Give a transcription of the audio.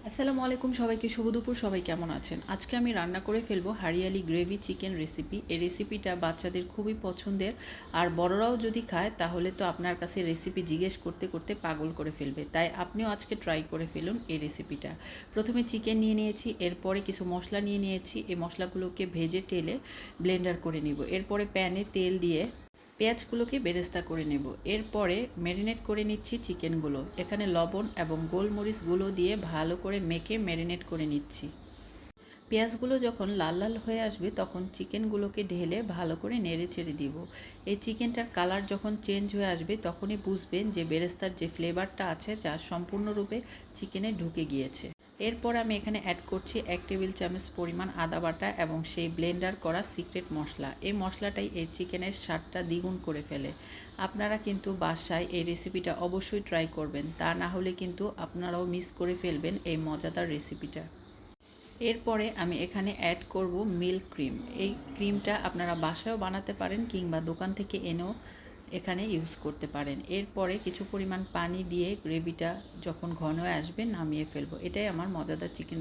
আসসালামু আলাইকুম সবাইকে, শুভ দুপুর। সবাই কেমন আছেন? আজকে আমি রান্না করে ফেলবো হারিয়ালি গ্রেভি চিকেন রেসিপি। এই রেসিপিটা বাচ্চাদের খুবই পছন্দের, আর বড়রাও যদি খায় তাহলে তো আপনার কাছে রেসিপি জিজ্ঞেস করতে করতে পাগল করে ফেলবে। তাই আপনিও আজকে ট্রাই করে ফেলুন এই রেসিপিটা। প্রথমে চিকেন নিয়ে নিয়েছি, এরপরে কিছু মশলা নিয়ে নিয়েছি। এই মশলাগুলোকে ভেজে টেলে ব্লেন্ডার করে নিব। এরপরে প্যানে তেল দিয়ে পেঁয়াজগুলোকে বেরেস্তা করে নেব। এরপরে ম্যারিনেট করে নিচ্ছি চিকেনগুলো। এখানে লবণ এবং গোলমরিচ গুঁড়ো দিয়ে ভালো করে মেখে ম্যারিনেট করে নিচ্ছি। পেঁয়াজগুলো যখন লাল লাল হয়ে আসবে তখন চিকেনগুলোকে ঢেলে ভালো করে নেড়ে চেড়ে দিব। এই চিকেনটার কালার যখন চেঞ্জ হয়ে আসবে তখনই বুঝবেন যে বেরেস্তার যে ফ্লেভারটা আছে যা সম্পূর্ণরূপে চিকেনে ঢুকে গিয়েছে। এরপর আমি এখানে অ্যাড করছি 1 টেবিল চামচ পরিমাণ আদা বাটা এবং সেই ব্লেন্ডার করা সিক্রেট মশলা। এই মশলাটাই এই চিকেনের স্বাদটা দ্বিগুণ করে ফেলে। আপনারা কিন্তু বাসায় এই রেসিপিটা অবশ্যই ট্রাই করবেন, তা না হলে কিন্তু আপনারাও মিস করে ফেলবেন এই মজাদার রেসিপিটা। এরপরে আমি এখানে অ্যাড করব মিল্ক ক্রিম। এই ক্রিমটা আপনারা বাসায়ও বানাতে পারেন কিংবা দোকান থেকে এনেও এখানে ইউজ করতে পারেন। এরপরে কিছু পরিমাণ পানি দিয়ে গ্রেভিটা যখন ঘন হয়ে আসবে নামিয়ে ফেলবো। এটাই আমার মজাদার চিকেন